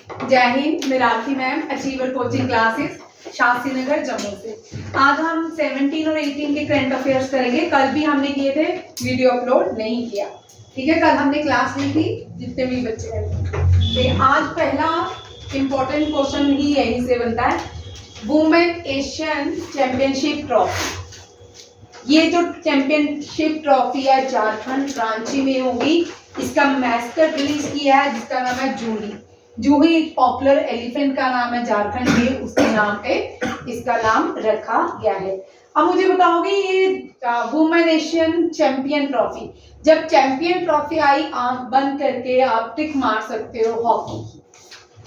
जय हिंद, मैं Rakhi ma'am, achiever coaching classes, Shastri Nagar, Jammu से। आज हम 17 और 18 के करंट अफेयर्स करेंगे। कल भी हमने किए थे, वीडियो अपलोड नहीं किया, ठीक है। कल हमने क्लास ली थी, जितने भी बच्चे हैं। आज पहला इंपॉर्टेंट क्वेश्चन ही यहीं से बनता है, वुमेन एशियन चैंपियनशिप ट्रॉफी। ये जो चैंपियनशिप ट्रॉफी है झारखंड रांची में होगी। इसका मैस्कट रिलीज किया है जिसका नाम है जूही। जूही एक पॉपुलर एलिफेंट का नाम है झारखंड में, उसके नाम पे इसका नाम रखा गया है। अब मुझे बताओगे ये वुमेन एशियन चैंपियन ट्रॉफी, जब चैंपियन ट्रॉफी आई आंख बंद करके आप टिक मार सकते हो हॉकी,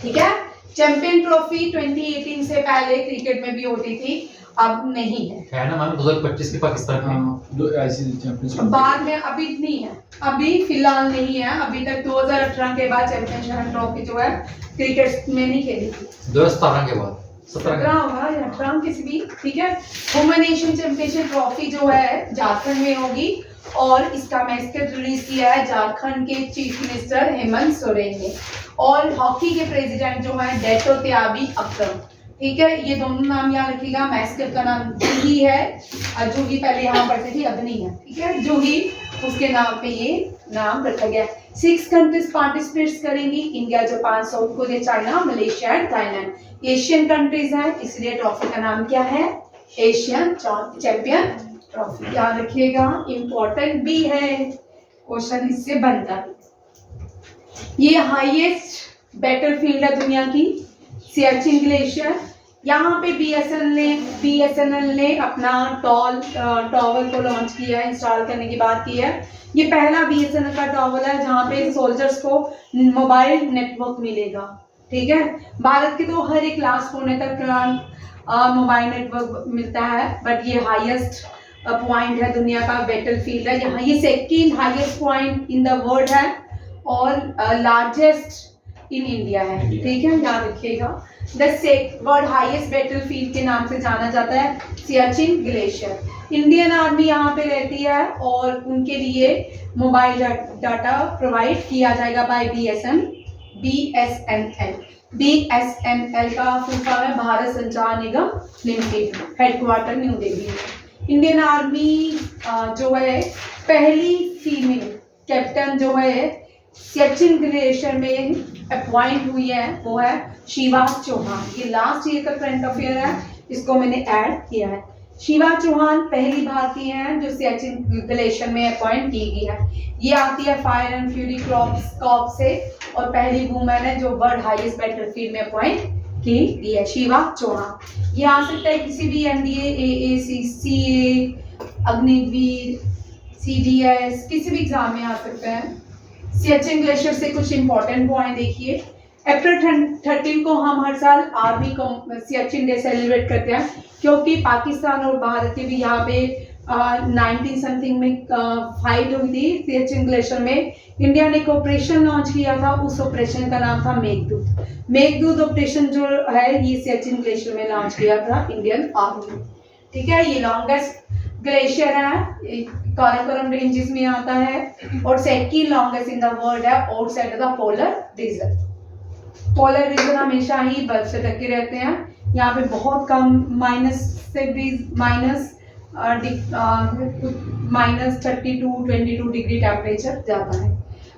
ठीक है। चैंपियन ट्रॉफी 2018 से पहले क्रिकेट में भी होती थी, अब नहीं है ना मैम। 2025 की पाकिस्तान में बाद में, अभी नहीं है, अभी फिलहाल नहीं है। अभी तक 2018 के बाद चैंपियनशिप ट्रॉफी जो है क्रिकेट में नहीं खेली थी। 2017 के बाद 17 होगा या 18 किसी भी, ठीक है। वुमेन एशियन चैंपियनशिप ट्रॉफी जो है झारखंड में होगी और इसका मैस्कट रिलीज किया है झारखंड के चीफ मिनिस्टर हेमंत सोरेन ने। और हॉकी के प्रेसिडेंट जो है डेटो त्याबी अकरम, ठीक है। ये दोनों नाम याद रखिएगा। मैस्कट का नाम जूही है, और जूही पहले यहाँ पढ़ती थी, अब नहीं है, ठीक है। जूही उसके नाम पे ये नाम रखा गया। 6 कंट्रीज पार्टिसिपेट करेंगी, India, Japan, south Korea, China, Malaysia and Thailand. Asian countries हैं, इसलिए ट्रॉफी का नाम क्या है, एशियन चैंपियन ट्रॉफी। याद रखिएगा, इंपॉर्टेंट भी है, क्वेश्चन इससे बनता है। ये हाईएस्ट बैटलफील्ड है दुनिया की, सियाचिन ग्लेशियर। यहाँ पे बीएसएनएल ने अपना टॉवर को लॉन्च किया है, इंस्टॉल करने की बात की है। ये पहला बीएसएनएल का टॉवर है जहाँ पे सोल्जर्स को मोबाइल नेटवर्क मिलेगा, ठीक है। भारत के तो हर एक लास्ट कोने तक मोबाइल नेटवर्क मिलता है, बट ये हाईएस्ट पॉइंट है दुनिया का, बैटलफील्ड है। यहाँ ये second highest point in the world है और लार्जेस्ट इन इंडिया है, ठीक है। याद रखिएगा, द वर्ल्ड हाईएस्ट बैटलफील्ड के नाम से जाना जाता है सियाचिन ग्लेशियर। इंडियन आर्मी यहाँ पे रहती है और उनके लिए मोबाइल डाटा प्रोवाइड किया जाएगा बाय बीएसएनएल का फुल फॉर्म है भारत संचार निगम लिमिटेड, हेडक्वार्टर न्यू दिल्ली में। इंडियन आर्मी जो है पहली फीमेल कैप्टन जो है सियाचिन ग्लेशियर में अपॉइंट हुई है, वो है शिवा चौहान। ये लास्ट ईयर का करंट अफेयर है, इसको मैंने ऐड किया है। शिवा चौहान पहली भारतीय हैं जो सियाचिन ग्लेशियर में अपॉइंट की गई है। ये आती है फायर एंड फ्यूरी कॉर्प्स से और पहली वुमेन है जो वर्ल्ड हाईएस्ट बैटलफील्ड में अपॉइंट की गई है, शिवा चौहान। ये आ सकता है किसी भी NDA, AAC, CA, Agniveer, CDS, किसी भी एग्जाम में आ सकता है। सियाचिन ग्लेशियर से कुछ इंपॉर्टेंट पॉइंट देखिए। अप्रैल 13 को हम हर साल आर्मी सियाचिन डे सेलिब्रेट करते हैं, क्योंकि पाकिस्तान और भारत के भी यहाँ पे 19 समथिंग में फाइट हुई थी सियाचिन ग्लेशियर में। इंडिया ने एक ऑपरेशन लॉन्च किया था, उस ऑपरेशन का नाम था मेघदूत। मेघदूत ऑपरेशन जो है ये सियाचिन ग्लेशियर में लॉन्च किया था इंडियन आर्मी, ठीक है। ये लॉन्गेस्ट ग्लेशियर है, काराकोरम रेंजेस में आता है और second longest in the world है outside the polar region. Polar region हमेशा ही बर्फ से ढके रहते हैं, यहाँ पे बहुत कम -32-22 डिग्री टेम्परेचर जाता है।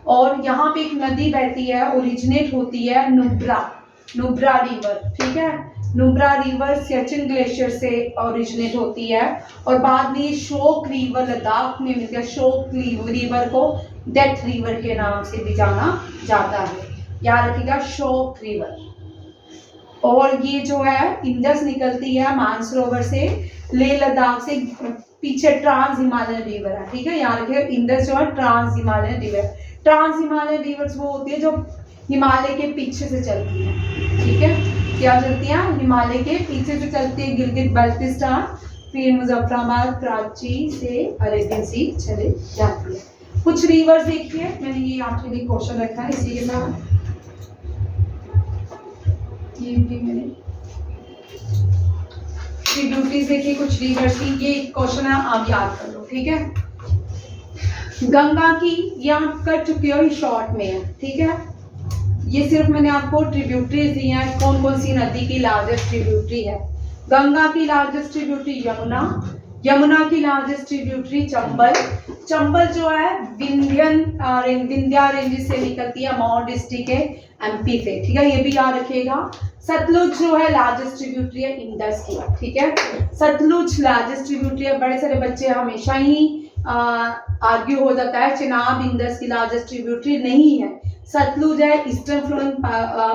और यहाँ पे एक नदी बहती है, ओरिजिनेट होती है नुब्रा रिवर, ठीक है। नुब्रा रिवर सियाचिन ग्लेशियर से ओरिजिनेट होती है और बाद में शोक रिवर लद्दाख में मिलकर शोक रिवर को डेथ रिवर के नाम से भी जाना जाता है। याद रखिएगा, शोक रिवर। और ये जो है इंडस निकलती है मानसरोवर से, लेह लद्दाख से पीछे ट्रांस हिमालयन रिवर है, ठीक है। याद रखिएगा, इंडस जो है trans Himalayan river. Trans Himalayan rivers वो होती है जो हिमालय के पीछे से चलती है, ठीक है। क्या चलती है, हिमालय के पीछे से चलती है, गिलगित बाल्टिस्तान, फिर मुजफ्फराबाद, कराची से अरेबियन सी चले जाती है। कुछ रिवर्स देखिए, मैंने ये आपके लिए क्वेश्चन रखा है, इसी के साथ ये भी मैंने ट्रिब्यूटरीज देखिए कुछ रिवर्स की। ये क्वेश्चन है, आप याद कर लो, ठीक है। गंगा की यहाँ कर चुके हो, शॉर्ट में है, ठीक है। ये सिर्फ मैंने आपको ट्रिब्यूटरीज दी हैं, कौन कौन सी नदी की लार्जेस्ट ट्रिब्यूटरी है। गंगा की लार्जेस्ट ट्रिब्यूटरी यमुना, यमुना की लार्जेस्ट ट्रिब्यूटरी चंबल, चंबल जो है विंध्या रेंज से निकलती है, मऊ डिस्ट्रिक्ट है एमपी से, ठीक है, ये भी याद रखिएगा। सतलुज जो है लार्जेस्ट ट्रिब्यूटरी है इंडस की, ठीक है, सतलुज लार्जेस्ट ट्रिब्यूटरी है। बड़े सारे बच्चे हमेशा ही आर्ग्यू हो जाता है चिनाब इंडस की लार्जेस्ट ट्रिब्यूटरी नहीं है, सतलुज है, ईस्टर्न फ्लोइंग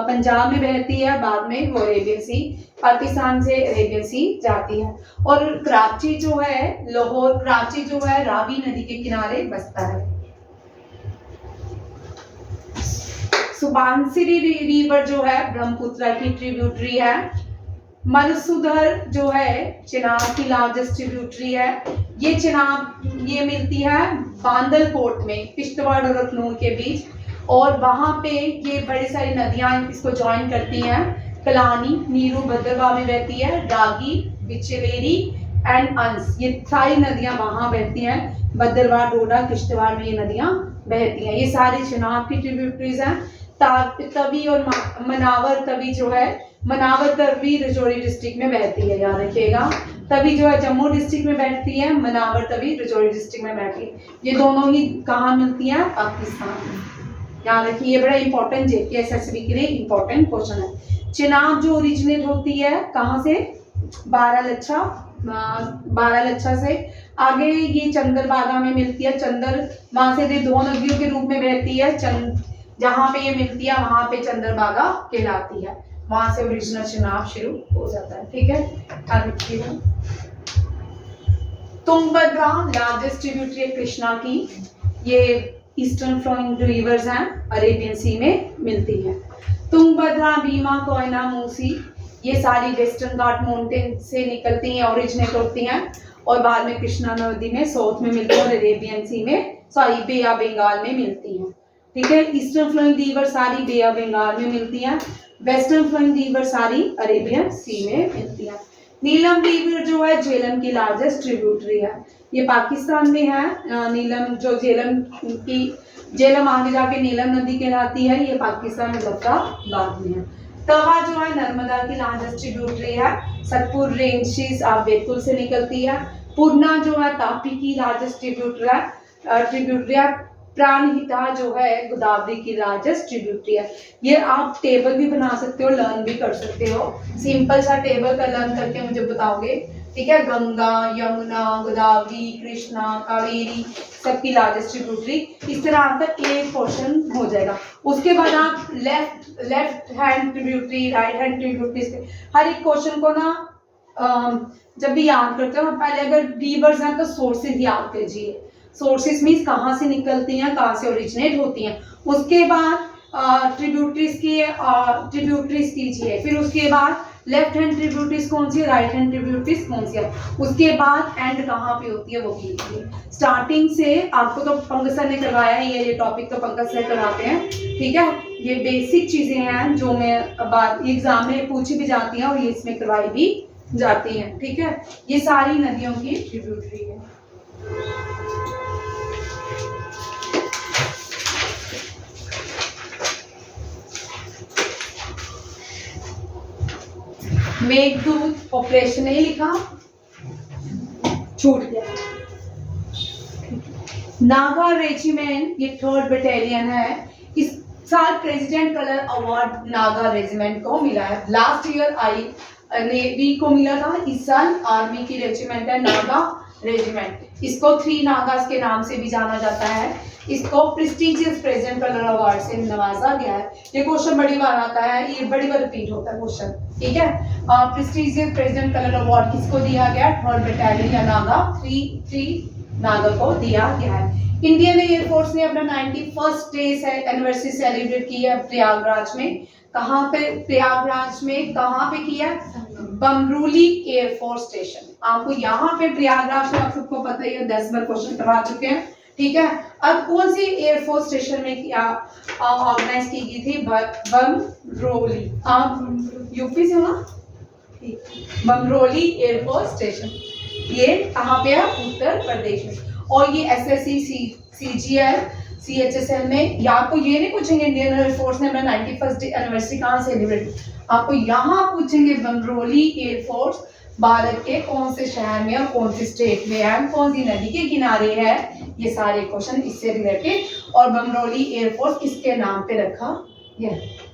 पंजाब में बहती है, बाद में वो अरेबियन सी, पाकिस्तान से अरेबियन सी जाती है। और कराची जो है, लाहौर कराची जो है रावी नदी के किनारे बसता है। सुबानसिरी रिवर जो है ब्रह्मपुत्र की ट्रिब्यूटरी है। मलसूधर जो है चिनाब की लार्जेस्ट ट्रिब्यूटरी है। ये चिनाब ये मिलती है बांदल पोर्ट में, किश्तवाड़ और अखनूर के बीच, और वहां पे ये बड़ी सारी नदियां इसको ज्वाइन करती हैं। कलानी, नीरू भद्रवाह में बहती है, रागी, बिचलेरी एंड अंस, ये सारी नदियां वहां बहती हैं। भद्रवाह, डोडा, किश्तवाड़ में ये नदियां बहती हैं। ये सारी चिनाब की ट्रिब्यूटरीज हैं। तवी और मनावर तवी जो है, मनावर तवी राजौरी डिस्ट्रिक्ट में बहती है, याद रखिएगा। तवी जो है जम्मू डिस्ट्रिक्ट में बैठती है, मनावर तवी राजौरी डिस्ट्रिक्ट में बैठती है। ये दोनों ही कहाँ मिलती हैं? पाकिस्तान में, याद रखिए। ये बड़ा इंपॉर्टेंट जेके एसएसबी के लिए इंपॉर्टेंट क्वेश्चन है। चिनाब जो ओरिजिनेट होती है कहाँ से? बारालच्छा से। आगे ये चंदरबागा में मिलती है, चंदर वहां से दो नदियों के रूप में बहती है। जहां पे ये मिलती है वहां पे चंदरबागा कहलाती है, वहां से ओरिजिनल चिनाब शुरू हो जाता है, ठीक है। याद रखिएगा। तुंगभद्रा लार्जेस्ट ट्रिब्यूटरी है कृष्णा की, ये ईस्टर्न फ्लोइंग रिवर्स हैं, अरेबियन सी में मिलती है। तुंगभद्रा, भीमा, कोयना, मूसी, ये सारी वेस्टर्न घाट माउंटेन से निकलती हैं, ओरिजिनेट होती हैं, और बाद में कृष्णा नदी में साउथ में मिलती है, और अरेबियन सी में बे ऑफ बंगाल में मिलती हैं, ठीक है। ईस्टर्न फ्लोइंग रिवर सारी बे ऑफ बंगाल में मिलती हैं, वेस्टर्न फ्लोइंग रिवर सारी अरेबियन सी में मिलती है। नीलम रिवर जो है झेलम की लार्जेस्ट ट्रिब्यूटरी है, ये पाकिस्तान में है। नीलम जो झेलम आगे जाके नीलम नदी कहलाती है, ये पाकिस्तान में बाद में है। तवा जो है नर्मदा की लार्जेस्ट ट्रिब्यूटरी है, सतपुर रेंजेस ऑफ बेतुल से निकलती है। पूर्णा जो है तापी की लार्जेस्ट ट्रिब्यूटरी है। प्राणहिता जो है गोदावरी की लार्जेस्ट ट्रिब्यूटरी है। ये आप टेबल भी बना सकते हो, लर्न भी कर सकते हो। सिंपल सा टेबल का लर्न करके मुझे बताओगे, ठीक है। गंगा, यमुना, गोदावरी, कृष्णा, कावेरी, सबकी लार्जेस्ट ट्रिब्यूटरी। इस तरह आपका एक पोर्शन हो जाएगा। उसके बाद आप left hand tributary, right hand tributary, हर एक क्वेश्चन को ना जब भी याद करते हो, पहले अगर रिवर्स हैं तो सोर्सेज याद कीजिए। सोर्सेज मीन्स कहाँ से निकलती हैं, कहाँ से ओरिजिनेट होती हैं। उसके बाद ट्रिब्यूटरीज कीजिए। फिर उसके बाद लेफ्ट हैंड ट्रिब्यूटरीज कौन सी है, राइट हैंड ट्रिब्यूटरीज कौन सी है। उसके बाद एंड कहाँ पे होती है वो कीजिए। स्टार्टिंग से आपको तो पंकज सर ने करवाया है, ये टॉपिक तो पंकज सर करवाते हैं, ठीक है। ये बेसिक चीजें हैं जो मैं बाद एग्जाम में पूछी भी जाती हैं और ये इसमें करवाई भी जाती हैं, ठीक है। ये सारी नदियों की ट्रिब्यूटरी है। मेघदूत ऑपरेशन नहीं लिखा, छूट गया। नागा रेजिमेंट ये 3rd बटालियन है। इस साल president colour award Naga regiment को मिला है। लास्ट ईयर नेवी को मिला था, इस साल आर्मी की रेजिमेंट है नागा रेजिमेंट। इसको 3 नागास के नाम से भी जाना जाता है। इसको प्रेस्टिजियस प्रेसिडेंट कलर अवार्ड से नवाजा गया है। ये क्वेश्चन बड़ी बार आता है, ये बड़ी बार रिपीट होता है क्वेश्चन, ठीक है। प्रेस्टिजियस प्रेसिडेंट कलर अवार्ड किसको दिया गया? 3rd बटालियन या नागा, 3 नागा को दिया गया है। इंडियन एयरफोर्स ने अपना 91st डे एनिवर्सरी सेलिब्रेट किया है प्रयागराज में। कहाँ पे? प्रयागराज में कहाँ पे किया? बमरूली एयरफोर्स स्टेशन। आपको यहाँ पे प्रयागराज में, आप सबको पता ही है, 10 बार क्वेश्चन करवा चुके हैं, ठीक है। अब कौन सी एयरफोर्स स्टेशन में क्या ऑर्गेनाइज की गई थी? बमरोली। आप यूपी से हो ना? बमरोली एयरफोर्स स्टेशन, ये कहाँ पे है? उत्तर प्रदेश में। और ये SSC CGL CHSL में, या आपको ये नहीं पूछेंगे इंडियन एयरफोर्स ने अपना 91st एनिवर्सरी कहाँ सेलिब्रेट, आपको यहाँ पूछेंगे बमरोली एयरफोर्स भारत के कौन से शहर में और कौन सी स्टेट में है, कौन सी नदी के किनारे है, ये सारे क्वेश्चन इससे रिलेटेड, और बमरोली एयरफोर्स किसके नाम पे रखा ये,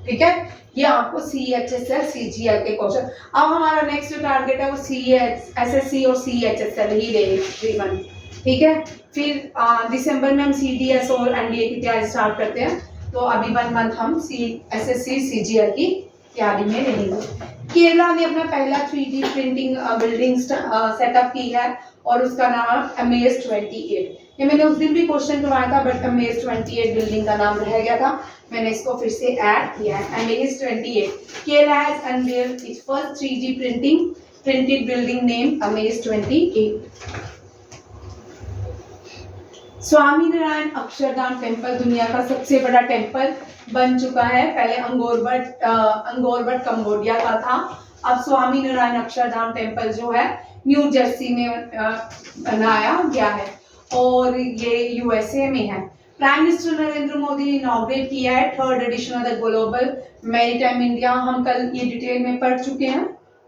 ठीक है। ये आपको CHSL CGL के क्वेश्चन। अब हमारा नेक्स्ट जो टारगेट है वो SSC और CHSL ही रहेगा, ठीक है। फिर दिसंबर में हम CDS और NDA की तैयारी स्टार्ट करते हैं, तो अभी 1 मंथ हम SSC CGL की तैयारी में रहेंगे। केरला ने अपना पहला 3D प्रिंटिंग बिल्डिंग सेटअप की है और उसका नाम Amaze 28। ये मैंने उस दिन भी क्वेश्चन करवाया था, बट Amaze 28 बिल्डिंग का नाम रह गया था, मैंने इसको फिर से ऐड किया है। Amaze 28, Kerala has unveiled its first 3D printed building named Amaze 28। Swami Narayan Akshardham temple दुनिया का सबसे बड़ा टेम्पल बन चुका है। पहले अंगोरबट कंबोडिया का था, अब स्वामी नारायण अक्षरधाम टेम्पल जो है न्यू जर्सी में बनाया गया है और ये USA में है। प्राइम मिनिस्टर नरेंद्र मोदी ने इनॉग्रेट किया है 3rd edition of the global maritime India. हम कल ये डिटेल में पढ़ चुके हैं,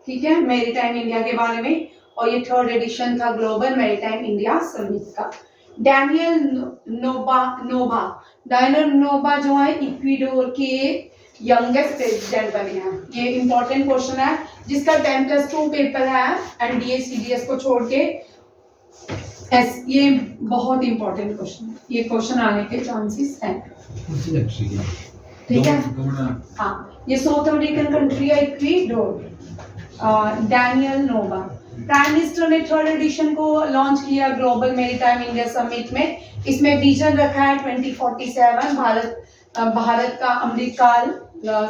ठीक है, मैरीटाइम इंडिया के बारे में, और ये 3rd एडिशन था ग्लोबल मैरीटाइम इंडिया समिट का। डैनियल नोबा जो है इक्वाडोर के यंगेस्ट प्रेसिडेंट बने हैं। ये इंपॉर्टेंट क्वेश्चन है जिसका 10+2 पेपर है NDA CDS को छोड़ के, ये बहुत इंपॉर्टेंट क्वेश्चन है, ये क्वेश्चन आने के चांसेस हैं, ठीक है। हाँ, ये साउथ अमेरिकन कंट्री है Ecuador. Daniel nova, prime minister ने 3rd एडिशन को लॉन्च किया ग्लोबल मैरीटाइम इंडिया समिट में। इसमें विजन रखा है 2047 भारत का अमृतकाल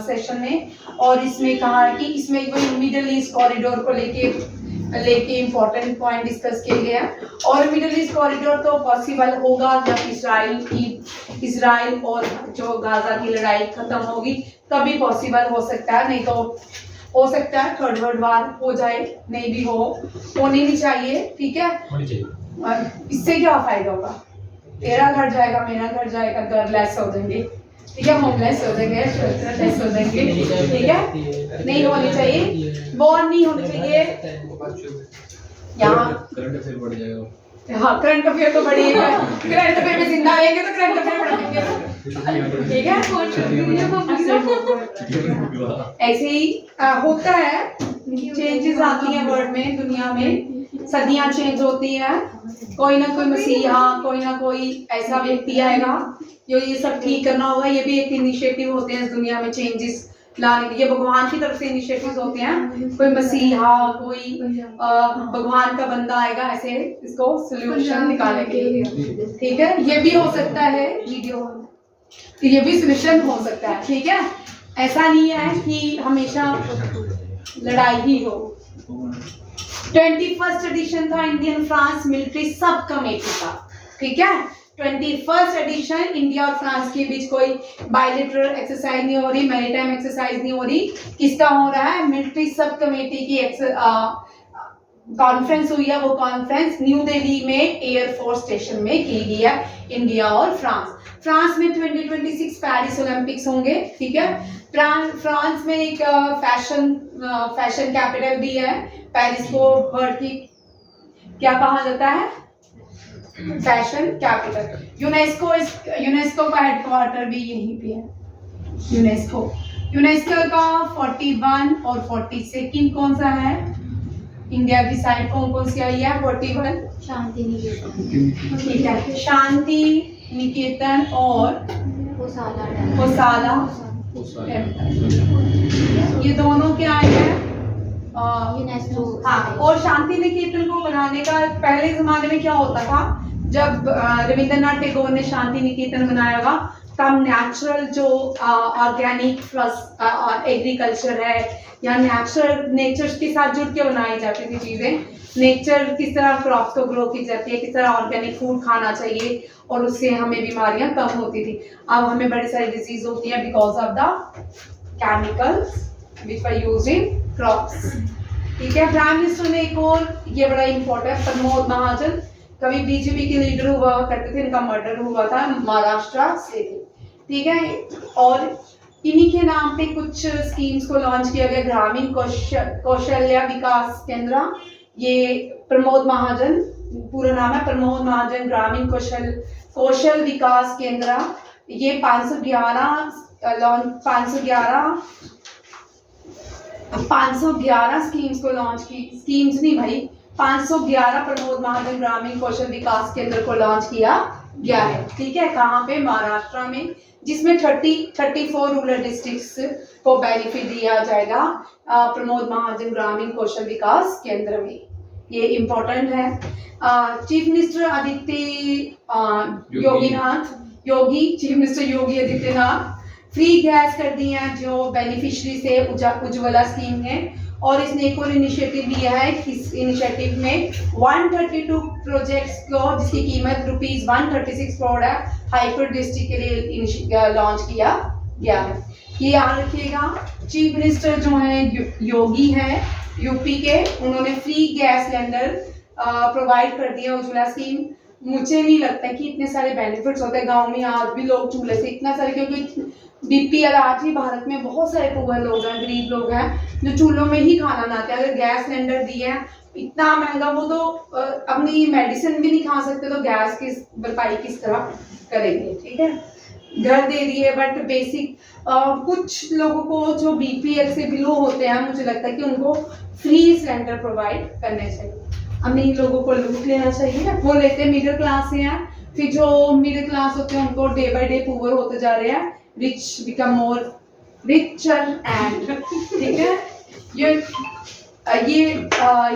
सेशन में, और इसमें कहा है कि इसमें कोई मिडिल ईस्ट कॉरिडोर को लेके इंपॉर्टेंट पॉइंट डिस्कस किए गए हैं। और मिडिल ईस्ट कॉरिडोर तो पॉसिबल होगा जब इसराइल और जो गाजा की लड़ाई खत्म होगी तभी पॉसिबल हो सकता है, नहीं तो हो सकता है 3rd वर्ल्ड वार हो जाए, नहीं भी होनी नहीं चाहिए, ठीक है। इससे क्या फायदा होगा, तेरा घर जाएगा, मेरा घर जाएगा, घर लेस हो जाएंगे, ठीक है, होमलेस हो जाएंगे, लेस हो जाएंगे, ठीक है, नहीं होनी चाहिए, वॉर नहीं होनी चाहिए। यहाँ करंट अफेयर बढ़ जाएगा। हाँ, करंट अफेयर तो बढ़ेगा, करंट अफेयर में जिंदा रहेंगे तो करंट अफेयर बढ़ेंगे, ठीक है। ऐसे ही होता है, चेंजेस आती हैं वर्ल्ड में, दुनिया में सदियां चेंज होती हैं, कोई ना कोई मसीहा, कोई ना कोई ऐसा व्यक्ति आएगा जो ये सब ठीक करना होगा। ये भी एक इनिशिएटिव होते हैं इस दुनिया में चेंजेस लाने के, ये भगवान की तरफ से इनिशिएटिव्स होते हैं, कोई मसीहा, कोई भगवान का बंदा आएगा ऐसे इसको सोल्यूशन निकालने के लिए, ठीक है। ये भी हो सकता है वीडियो, ये भी सोल्यूशन हो सकता है, ठीक है। ऐसा नहीं है कि हमेशा लड़ाई ही हो। 21st एडिशन था Indian France military sub committee का, ठीक है। 21st एडिशन इंडिया और फ्रांस के बीच कोई बायलैटरल एक्सरसाइज नहीं हो रही, मैरीटाइम एक्सरसाइज नहीं हो रही, किसका हो रहा है, मिलिट्री सब कमेटी की कॉन्फ्रेंस हुई है। वो कॉन्फ्रेंस न्यू दिल्ली में एयरफोर्स स्टेशन में की गई है, इंडिया और फ्रांस में 2026 पेरिस ओलंपिक्स होंगे, ठीक है। फ्रांस में एक फैशन कैपिटल भी है, पेरिस को वर्ल्ड की क्या कहा जाता है, फैशन कैपिटल। यूनेस्को का हेडक्वार्टर भी यहीं पे है। यूनेस्को का 41 और 42 कौन सा है, इंडिया की साइड कौन सी आई है, 41 शांति निकेतन, ठीक है, शांति निकेतन और पोसाला ये दोनों क्या है, हाँ। और शांति निकेतन को बनाने का पहले जमाने में क्या होता था, जब रविंद्रनाथ टैगोर ने शांति निकेतन बनाया था, तब नेचुरल जो ऑर्गेनिक एग्रीकल्चर है या नेचर के साथ जुड़ के बनाई जाती थी चीजें, नेचर किस तरह क्रॉप्स को ग्रो की जाती है, किस तरह ऑर्गेनिक फूड खाना चाहिए और उससे हमें बीमारियां कम होती थी। अब हमें बड़ी सारी डिजीज होती है because of the chemicals which were used in crops, ठीक है। प्राइम मिनिस्टर ने एक और ये बड़ा इंपॉर्टेंट, प्रमोद महाजन कभी बीजेपी के लीडर हुआ करते थे, इनका मर्डर हुआ था, महाराष्ट्र से थे, ठीक है। और इन्हीं के नाम पे कुछ स्कीम्स को लॉन्च किया गया, ग्रामीण कौशल्या विकास केंद्र, ये प्रमोद महाजन, पूरा नाम है प्रमोद महाजन ग्रामीण कौशल विकास केंद्र, ये 511 स्कीम्स को लॉन्च की, स्कीम्स नहीं भाई, 511 प्रमोद महाजन ग्रामीण कौशल विकास केंद्र को लॉन्च किया गया है, ठीक है। कहाँ पे? महाराष्ट्र में, जिसमें 34 रूरल डिस्ट्रिक्ट्स को बेनिफिट दिया जाएगा प्रमोद महाजन ग्रामीण कौशल विकास केंद्र में, ये इम्पोर्टेंट है। Chief minister chief minister Yogi Adityanath free gas कर दी है जो बेनिफिशियरी से उज्ज्वला स्कीम है, और इसने एक और इनिशिएटिव लिया है। इस इनिशिएटिव में 132 प्रोजेक्ट्स को, जिसकी कीमत ₹136 करोड़ है, हाईकोर्ट डिस्ट्रिक्ट के लिए लॉन्च किया गया है। ये याद रखिएगा, चीफ मिनिस्टर जो है योगी है यूपी के, उन्होंने फ्री गैस सिलेंडर प्रोवाइड कर दिया उज्ज्वला स्कीम। मुझे नहीं लगता कि इतने सारे बेनिफिट्स होते हैं, गांव में आज भी लोग चूल्हे से इतना सारे, क्योंकि बीपीएल आज भी भारत में बहुत सारे पुअर लोग हैं, गरीब लोग हैं जो चूल्हों में ही खाना बनाते हैं। अगर गैस सिलेंडर दिए हैं इतना महंगा, वो तो अपनी मेडिसिन भी नहीं खा सकते, तो गैस की भरपाई किस तरह करेंगे, ठीक है। घर दे दिए, बट बेसिक कुछ लोगों को जो बीपीएल से बिलो होते हैं, मुझे लगता है कि उनको फ्री सिलेंडर प्रोवाइड करने चाहिए। अमीर लोगों को लूट लेना चाहिए ना, वो लेते हैं मिडिल क्लास से हैं, फिर जो मिडिल क्लास होते हैं उनको डे बाय डे पुअर होते जा रहे हैं, rich become more richer and, ठीक है। ये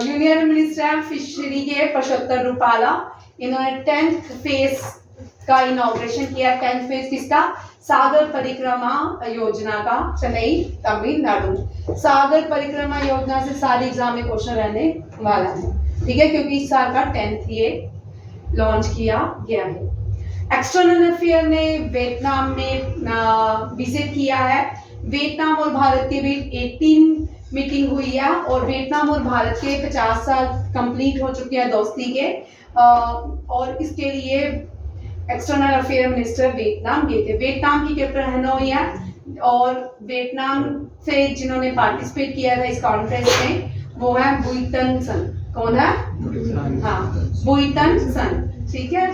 यूनियन मिनिस्टर फिशरी के परषोत्तम रूपाला, इन्होंने 10th फेज का इनॉग्रेशन किया। 10th फेज किसका? सागर परिक्रमा योजना का, चेन्नई तमिलनाडु। सागर परिक्रमा योजना से सारे एग्जाम में क्वेश्चन रहने वाला है, ठीक है, क्योंकि इस साल का 10th ये लॉन्च किया गया है। एक्सटर्नल अफेयर ने वियतनाम में विजिट किया है। वियतनाम और भारत के बीच 18 मीटिंग हुई है, और वियतनाम और भारत के 50 साल कंप्लीट हो चुके हैं दोस्ती के, और इसके लिए एक्सटर्नल अफेयर मिनिस्टर वियतनाम गए थे। वियतनाम की कैपिटल हनोई है, और वियतनाम से जिन्होंने पार्टिसिपेट किया था इस कॉन्फ्रेंस में, वो है बुइतन सन। कौन है? हाँ, बुइतन सन, ठीक है।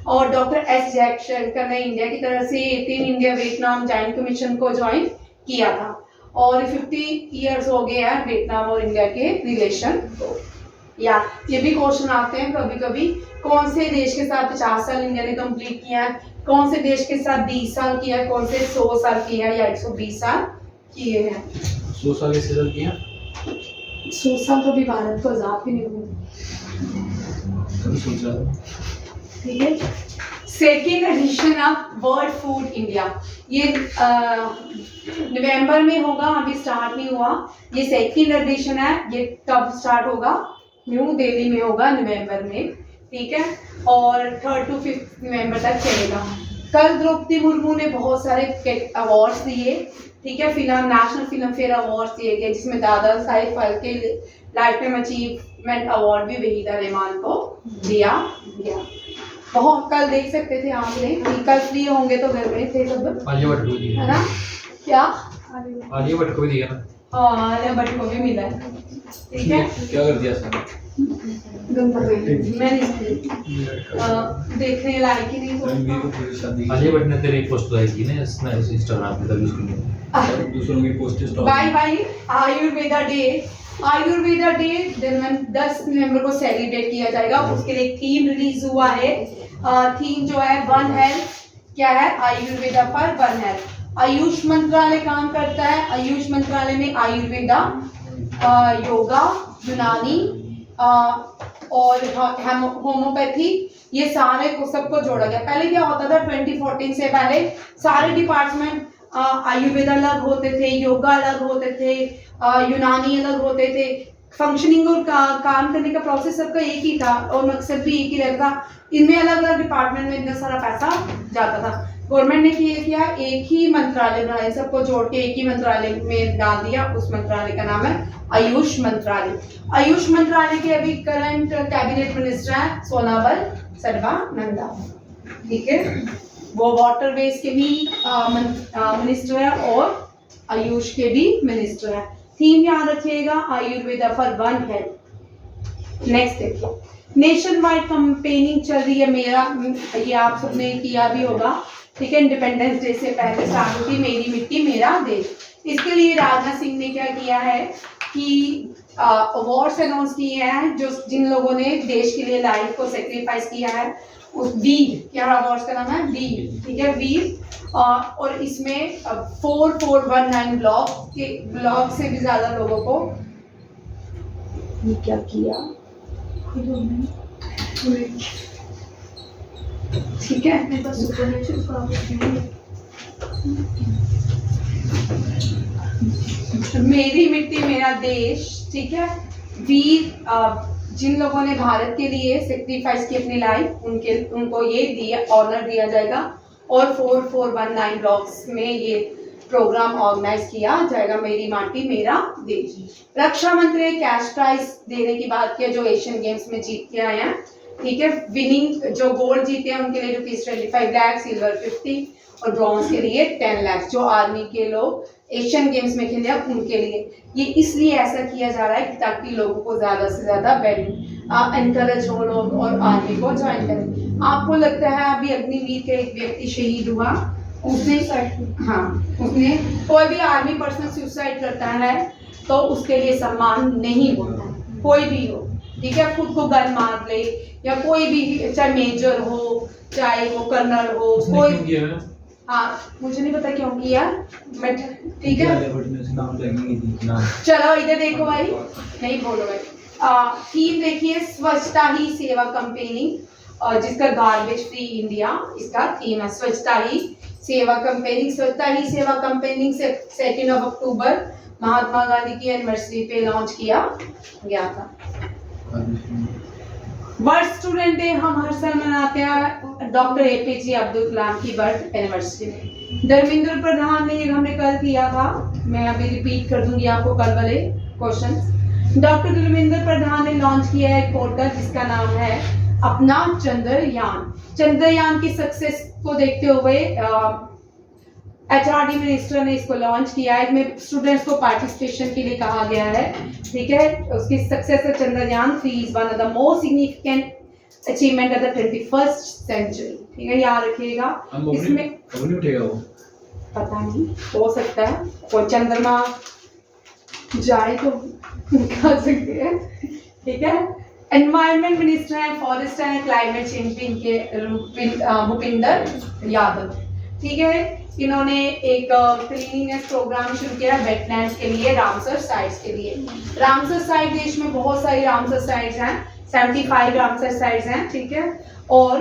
और डॉक्टर एस जयशंकर ने इंडिया की तरफ से 18 इंडिया वियतनाम जॉइंट कमीशन को ज्वाइन किया था, और 50 इयर्स हो गए हैं वियतनाम और इंडिया के रिलेशन को। या ये भी क्वेश्चन आते हैं कभी कभी, कौन से देश के साथ 50 साल इंडिया ने कंप्लीट किया है, कौन से देश के साथ 20 साल किया है, कौन से 100 साल किया है, या 120 साल किए हैं। 100 साल किसके साथ किया? 100 साल तो भी भारत को आजाद भी नहीं हुआ, ठीक है। Second edition of world food India, ये नवंबर में होगा, अभी स्टार्ट नहीं हुआ। ये सेकेंड एडिशन है, ये कब स्टार्ट होगा? न्यू दिल्ली में होगा नवंबर में, ठीक है, और 3rd to 5th नवंबर तक चलेगा। कल द्रौपदी मुर्मू ने बहुत सारे अवार्ड्स दिए, ठीक है। नेशनल फिल्म फेयर अवार्ड्स दिए गए, जिसमें Dada Saheb Phalke lifetime achievement award भी वहीदा रहमान को दिया गया। बहुत कल देख सकते थे आपने, कल फ्री होंगे तो घर में थे सब, आलिया भट्ट को दिया है ना? क्या? आलिया भट्ट को दिया ना? हाँ, आलिया भट्ट को भी मिला है, ठीक है। क्या कर दिया सर? मैंने देखने लायक ही नहीं तो। आलिया भट्ट ने तेरी पोस्ट लाई थी ना इंस्टाग्राम पे, तभी उसको दूसरों की post by Ayurveda day. Ayurveda day 10 नवंबर को सेलिब्रेट किया जाएगा। उसके लिए थीम रिलीज हुआ है। थीम जो है वन हेल्थ, क्या है? आयुर्वेदा पर वन हेल्थ। आयुष मंत्रालय काम करता है। आयुष मंत्रालय में आयुर्वेदा, योगा, यूनानी और होम्योपैथी, ये सारे को सबको जोड़ा गया। पहले क्या होता था, 2014 से पहले सारे डिपार्टमेंट आयुर्वेदा अलग होते थे, योगा अलग होते थे, यूनानी अलग होते थे। फंक्शनिंग और काम करने का प्रोसेस सबका एक ही था और मकसद भी एक ही रहता। इनमें अलग अलग डिपार्टमेंट में इतना सारा पैसा जाता था। गवर्नमेंट ने किया एक ही मंत्रालय बनाया, सबको जोड़ के एक ही मंत्रालय में डाल दिया। उस मंत्रालय का नाम है आयुष मंत्रालय। आयुष मंत्रालय के अभी करंट कैबिनेट मिनिस्टर है सोनाबल सर्बानंदा, ठीक है। वो वाटरवेज के भी मिनिस्टर है और आयुष के भी मिनिस्टर है। थीम याद रखिएगा, Ayurveda for one health. Next देखिए, नेशन वाइड कंपेनिंग चल रही है मेरा, ये आप सबने किया भी होगा, ठीक है। इंडिपेंडेंस डे से पहले स्टार्ट होती मेरी मिट्टी मेरा देश। इसके लिए राजनाथ सिंह ने क्या किया है कि अवार्ड्स अनाउंस किए हैं, जो जिन लोगों ने देश के लिए लाइफ को सेक्रीफाइस किया है, उस वीर, क्या अवार्ड्स का नाम है वीर, ठीक है, वीर। और इसमें 4419 ब्लॉक से भी ज्यादा लोगों को ये क्या किया, ठीक है। मेरे पास सुपरनेचुरल पावर नहीं है। मेरी मिट्टी मेरा देश, ठीक है। वीर जिन लोगों ने भारत के लिए सेक्रीफाइस की अपनी लाइफ, उनको ये दिया ऑनर दिया जाएगा। और 4419 ब्लॉक्स में ये प्रोग्राम ऑर्गेनाइज किया जाएगा, मेरी माटी मेरा देश। रक्षा मंत्री ने कैश प्राइज देने की बात की, जो एशियन गेम्स में जीत के आए हैं, ठीक है। विनिंग जो गोल्ड जीते हैं उनके लिए ₹25 लाख, सिल्वर 50 और ब्रॉन्ज के लिए 10 लाख। जो आर्मी के लोग एशियन गेम्स में खेले हैं उनके लिए ये इसलिए ऐसा किया जा रहा है कि ताकि लोगों को ज्यादा से ज्यादा एनकरेज हो लोग और आर्मी को ज्वाइन करें। आपको लगता है अभी अग्निवीर का एक व्यक्ति शहीद हुआ, उसने उसने कोई भी आर्मी पर्सन सुसाइड करता है तो उसके लिए सम्मान नहीं होता, कोई भी हो, ठीक है। खुद को गन मार ले या कोई भी, चाहे मेजर हो चाहे वो कर्नल हो, कोई, हाँ मुझे नहीं पता क्यों किया, बट ठीक है। चलो इधर देखो भाई, नहीं बोलो भाई। थीम देखिए, स्वच्छता ही सेवा कंपेनिंग, और जिसका गार्बेज फ्री इंडिया इसका थीम है। स्वच्छता ही सेवा कंपेनिंग, स्वच्छता ही सेवा कंपेनिंग से 2 अक्टूबर महात्मा गांधी की एनिवर्सरी पे लॉन्च किया गया था। वर्ल्ड स्टूडेंट डे हम हर साल मनाते हैं डॉक्टर APJ अब्दुल कलाम की बर्थ एनिवर्सरी। धर्मेंद्र प्रधान ने, हमने कल किया था, मैं अभी रिपीट कर दूंगी आपको कल वाले क्वेश्चन। डॉक्टर धर्मेंद्र प्रधान ने लॉन्च किया है एक पोर्टल जिसका नाम है अपना चंद्रयान। चंद्रयान की सक्सेस को देखते हुए HRD मिनिस्टर ने इसको लॉन्च किया है। इसमें स्टूडेंट्स को पार्टिसिपेशन के लिए कहा गया है, ठीक है। उसकी सक्सेस है Chandrayaan 3 is one of the most significant achievement of the 21st century, ठीक है, याद रखिएगा। इसमें उठेगा वो, पता नहीं, हो सकता है कोई चंद्रमा जाए तो कर सकते हैं, ठीक है। एनवायरमेंट मिनिस्टर है, फॉरेस्ट एंड क्लाइमेट चेंज भी इनके भूपिंदर यादव, ठीक है। इन्होंने एक क्लीनिंगनेस प्रोग्राम शुरू किया है वेटलैंड्स के लिए, रामसर साइट्स के लिए। रामसर साइट, देश में बहुत सारी रामसर साइट्स हैं, 75 रामसर साइट्स हैं, ठीक है। और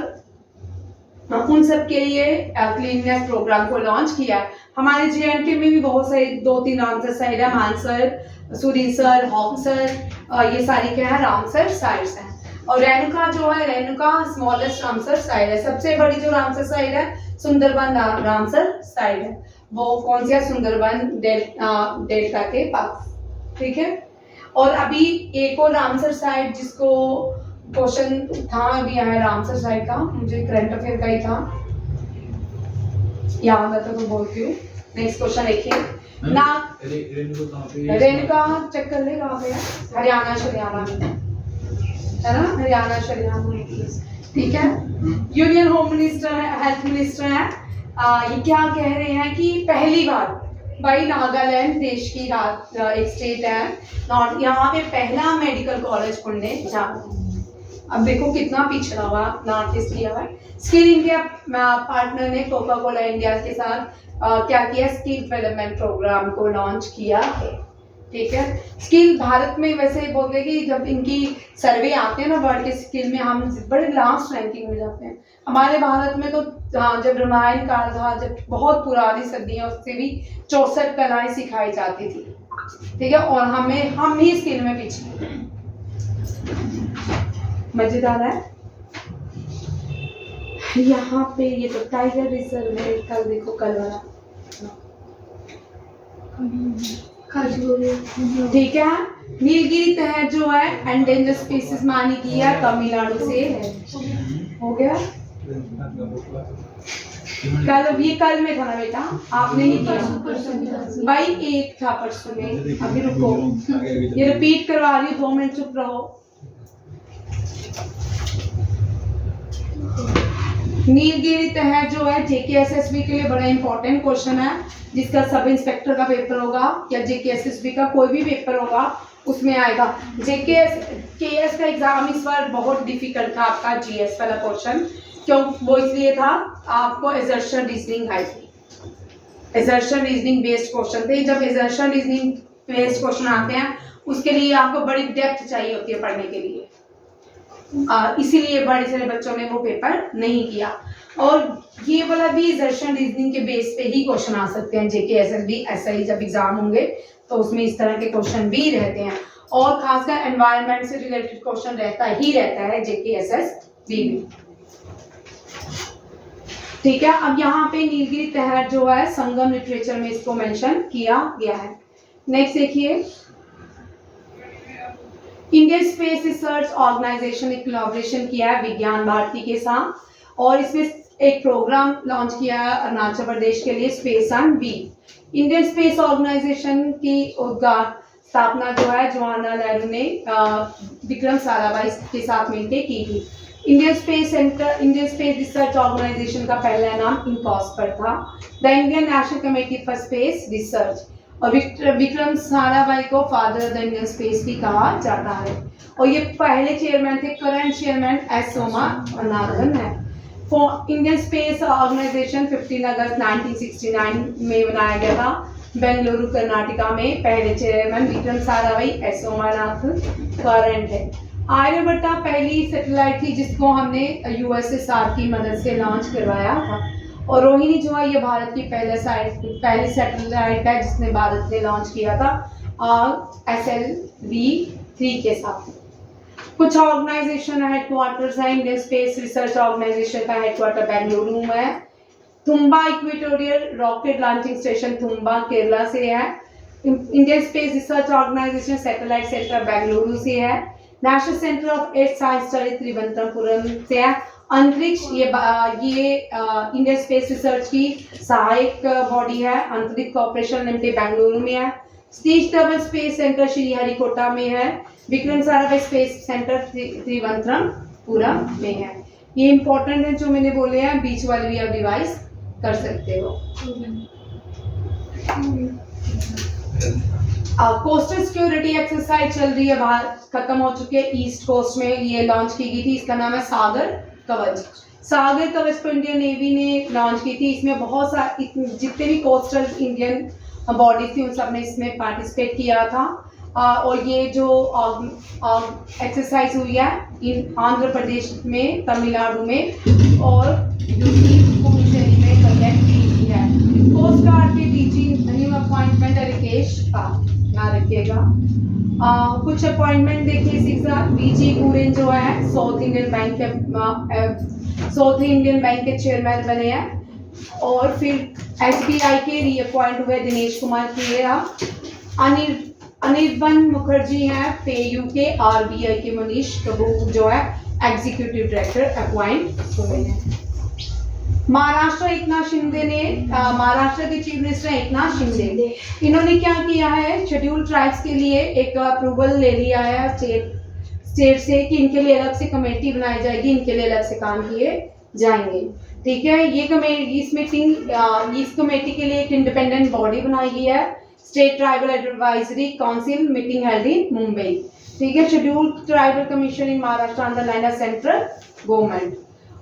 उन सब के लिए क्लीननेस प्रोग्राम को लॉन्च किया। हमारे JNK में भी बहुत सारी 2-3 रामसर साइट है, मानसर, सुरीसर, हॉक्सर, ये सारी क्या है रामसर साइट्स हैं। और रेणुका जो है, रेणुका स्मॉलेस्ट रामसर साइट है। सबसे बड़ी जो रामसर साइट है सुंदरबन रामसर साइट है, वो कौन सी है, सुंदरबन डेल्टा के पास, ठीक है। और अभी एक और रामसर साइट जिसको क्वेश्चन था अभी आया रामसर साइट का, मुझे करंट अफेयर का ही था, याद आता तो बोलती हूँ। नेक्स्ट क्वेश्चन देखिए ना, रेणुका चेक कर ले कहाँ पे है, हरियाणा शरियाणा में है ना, हरियाणा शरियाणा में, ठीक है। यूनियन होम मिनिस्टर है, हेल्थ मिनिस्टर है, ये क्या कह रहे हैं कि पहली बार भाई नागालैंड देश की एक स्टेट है नॉर्थ, यहाँ पे पहला मेडिकल कॉलेज खुलने जा रहा है। अब देखो कितना पिछड़ा हुआ नॉर्थ ईस्ट किया हुआ है। स्किल इंडिया पार्टनर ने कोका कोला इंडिया के साथ क्या किया, स्किल डेवलपमेंट प्रोग्राम को लॉन्च किया है, ठीक है। स्किल भारत में वैसे बोलते हैं कि जब इनकी सर्वे आते हैं ना वर्ल्ड के स्किल में, हम बड़े लास्ट रैंकिंग में जाते हैं। हमारे भारत में तो जब रामायण काल था, जब बहुत पुरानी सदियां, उससे भी 64 कलाएं सिखाई जाती थी, ठीक है। और हम ही स्किल में पीछे। मजेदार है। यहाँ पे ये तो टाइगर रिजर्व है, कल देखो कल वाला, ठीक है। नीलगिरी तहर जो है एंडेंजर स्पीसीज मानी गई है, तमिलनाडु से है। हो गया कल, ये कल में था ना बेटा, आपने नहीं किया भाई, एक था परसों में। अभी रुको, ये रिपीट करवा रही हूँ, 2 मिनट चुप रहो। नीलगिरी तहर जो है जेकेएसएसबी के लिए बड़ा इंपॉर्टेंट क्वेश्चन है, जिसका सब इंस्पेक्टर का पेपर होगा या जेकेएसएसबी का कोई भी पेपर होगा उसमें आएगा। केएस का एग्जाम इस बार बहुत डिफिकल्ट था आपका, जीएस वाला क्वेश्चन, क्यों वो इसलिए था, आपको एजर्शन रीजनिंग आई थी, एजर्शन रीजनिंग बेस्ड क्वेश्चन थे। जब एजर्शन रीजनिंग बेस्ड क्वेश्चन आते हैं उसके लिए आपको बड़ी डेप्थ चाहिए होती है पढ़ने के लिए, इसीलिए बड़े सारे बच्चों ने वो पेपर नहीं किया। और ये वाला भी एजर्शन रीजनिंग के बेस पे ही क्वेश्चन आ सकते हैं, जेकेएसएसबी एसआई जब एग्जाम होंगे तो उसमें इस तरह के क्वेश्चन भी रहते हैं, और खासकर एनवायरनमेंट से रिलेटेड क्वेश्चन रहता है जेकेएसएसबी भी, ठीक है। अब यहाँ पे नीलगिरी तहर जो है संगम लिटरेचर में इसको मेंशन किया गया है। नेक्स्ट देखिए, इंडियन स्पेस रिसर्च ऑर्गेनाइजेशन ने कोलैबोरेशन किया है विज्ञान भारती के साथ, और इसमें एक प्रोग्राम लॉन्च किया है अरुणाचल प्रदेश के लिए, space and B. Indian space organisation की स्थापना जो है जवाहरलाल नेहरू ने विक्रम साराभाई के साथ मिलकर की थी। इंडियन स्पेस रिसर्च ऑर्गेनाइजेशन का पहला नाम इनकॉस पर था, the Indian national committee for space research, और विक्रम साराभाई को father of the Indian space भी कहा जाता है, और ये पहले चेयरमैन थे। करंट चेयरमैन एस सोमनाथन है। इंडियन स्पेस ऑर्गेनाइजेशन 15 अगस्त 1969 में बनाया गया था बेंगलुरु कर्नाटका में। पहले chairman Vikram Sarabhai, S Somanathan current है। आर्यभट्टा पहली सैटेलाइट थी जिसको हमने यूएसएसआर की मदद से लॉन्च करवाया था, और रोहिणी जो है ये भारत की पहली सैटेलाइट है जिसने भारत ने लॉन्च किया था SLV-3 के साथ। कुछ ऑर्गेनाइजेशन हेडक्वार्टर्स है, इंडियन स्पेस रिसर्च ऑर्गेनाइजेशन का हेडक्वार्टर बेंगलुरु में है। Thumba equatorial rocket launching station Thumba Kerala से है। Indian space research organisation satellite centre Bengaluru से है। National centre of earth science study Thiruvananthapuram से है। अंतरिक्ष ये इंडियन स्पेस रिसर्च की सहायक बॉडी है। अंतरिक्ष कॉर्पोरेशन लिमिटेड बेंगलुरु में है। सतीश धवन स्पेस सेंटर श्रीहरिकोटा में है। विक्रम साराभाई स्पेस सेंटर त्रिवेंद्रपुरम में है। ये इंपॉर्टेंट है जो मैंने बोले हैं, बीच वाले भी आप रिवाइज कर सकते हो। कोस्टल सिक्योरिटी एक्सरसाइज चल रही है, बाहर खत्म हो चुकी है। ईस्ट कोस्ट में ये लॉन्च की गई थी, इसका नाम है सागर कवच। सागर कवच को इंडियन नेवी ने लॉन्च की थी। इसमें बहुत सारे जितने भी कोस्टल इंडियन बॉडी थी उन सब ने इसमें पार्टिसिपेट किया था। और ये जो एक्सरसाइज हुई है इन आंध्र प्रदेश में, तमिलनाडु में और यूपी पुडुचेरी में कंडक्ट की गई है। कोस्ट गार्ड के डीजी न्यू अपॉइंटमेंट है रिकेश का, याद रखिएगा। कुछ अपॉइंटमेंट देखिए इसी के साथ। बीजी कुरेन जो है साउथ इंडियन बैंक के चेयरमैन बने हैं। और फिर एसबीआई के रीअपॉइंट हुए दिनेश कुमार खेरा। अनिर्बन मुखर्जी हैं पेयू के। आरबीआई के मनीष कपूर जो है एग्जीक्यूटिव डायरेक्टर अपॉइंट हुए हैं। महाराष्ट्र के चीफ मिनिस्टर एकनाथ शिंदे, इन्होंने क्या किया है, शेड्यूल ट्राइब्स के लिए एक अप्रूवल ले लिया है स्टेट से कि इनके लिए अलग से कमेटी बनाई जाएगी, इनके लिए अलग से काम किए जाएंगे। ठीक है, इस कमेटी के लिए एक इंडिपेंडेंट बॉडी बनाई गई है, state tribal advisory council, meeting held in Mumbai. ठीक है, शेड्यूल ट्राइबल कमीशन इन Maharashtra under line central government.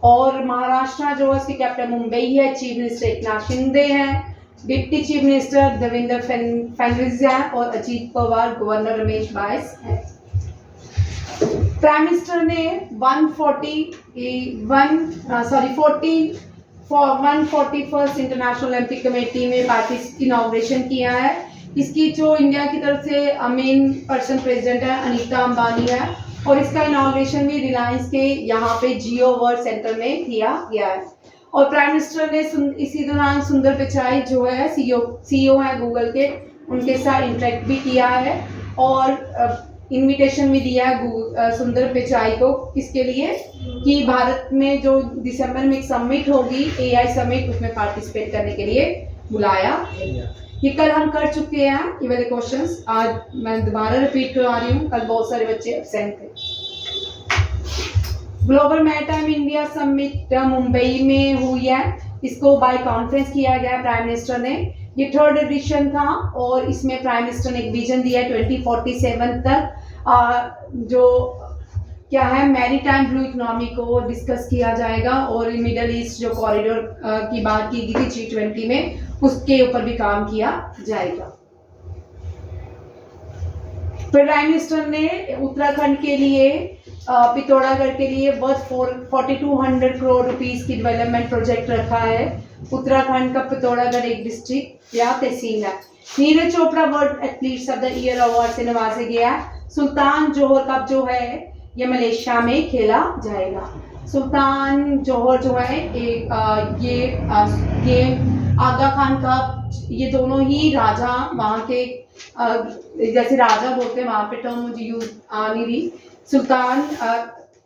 और महाराष्ट्र जो है उसकी कैपिटल मुंबई है। चीफ मिनिस्टर एकनाथ शिंदे हैं। Deputy chief minister Devendra Fadnavis हैं और अजीत पवार गवर्नर रमेश बाइस हैं। प्राइम मिनिस्टर ने 141st इंटरनेशनल ओलंपिक कमेटी में इनॉग्रेशन किया है। इसकी जो इंडिया की तरफ से मेन पर्सन प्रेसिडेंट है अनीता अंबानी है, और इसका इनॉग्रेशन भी रिलायंस के यहाँ पे जियो वर्ल्ड सेंटर में किया गया है। और प्राइम मिनिस्टर ने इसी दौरान सुंदर पिचाई जो है सीईओ है गूगल के, उनके साथ इंटरेक्ट भी किया है और इनविटेशन भी दिया है सुंदर पिचाई को, किसके लिए कि भारत में जो दिसंबर में एक समिट होगी AI समिट, उसमें पार्टिसिपेट करने के लिए बुलाया है। ये कल हम कर चुके हैं ये वाले क्वेश्चंस, आज मैं दोबारा रिपीट करवा रही हूँ, कल बहुत सारे बच्चे एब्सेंट थे। Global maritime India summit Mumbai में हुई है, इसको बाय कॉन्फ्रेंस किया गया प्राइम मिनिस्टर ने। ये 3rd एडिशन था और इसमें प्राइम मिनिस्टर ने एक विजन दिया है 2047 तक जो क्या है मैरीटाइम ब्लू इकोनॉमी को डिस्कस किया जाएगा और मिडल ईस्ट जो कॉरिडोर की बात की गई थी G20 में, उसके ऊपर भी काम किया जाएगा। प्राइम मिनिस्टर ने उत्तराखंड के लिए पिथौरागढ़ के लिए वर्थ 4200 करोड़ रुपीस की डेवलपमेंट प्रोजेक्ट रखा है। उत्तराखंड का पिथौरागढ़ एक डिस्ट्रिक्ट या तहसील है। Neeraj Chopra world athletes of the year award से नवाजा गया है। सुल्तान जोहर कप जो है ये मलेशिया में खेला जाएगा। सुल्तान जोहर जो है एक ये आगा खान कप, ये दोनों ही राजा वहाँ के जैसे राजा बोलते हैं वहाँ पे टर्म मुझे यूज आ नहीं रही। सुल्तान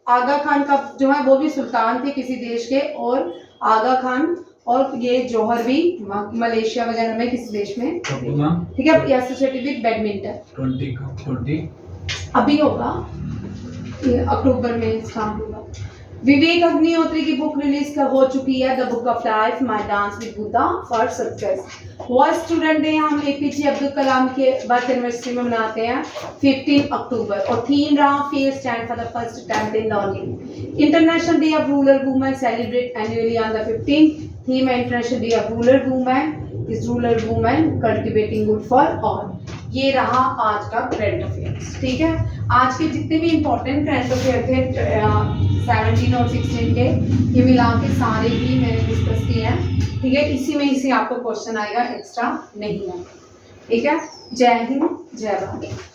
आगा खान कप जो है वो भी सुल्तान थे किसी देश के, और आगा खान और ये जौहर भी मलेशिया वगैरह में किसी देश में, ठीक है, एसोसिएटेड विद बैडमिंटन। 20 अभी होगा अक्टूबर में इसका होगा। विवेक अग्निहोत्री की बुक रिलीज हो चुकी है, the book of life my dance with Buddha for success. World student day हम APJ अब्दुल कलाम के बर्थ एनिवर्सरी में मनाते हैं 15 अक्टूबर, और थीम रहा fair stand for the first attempt in learning. International day of rural women celebrate annually on the 15th। Theme है international day of rural women is rural women cultivating good for all. ये रहा आज का current affairs, ठीक है। आज के जितने भी इंपॉर्टेंट करंट अफेयर थे 17 और 16 के, ये मिला के सारे ही मैंने डिस्कस किए हैं, ठीक है। इसी में इसी आपको क्वेश्चन आएगा, एक्स्ट्रा नहीं है, ठीक है। जय हिंद, जय भारत।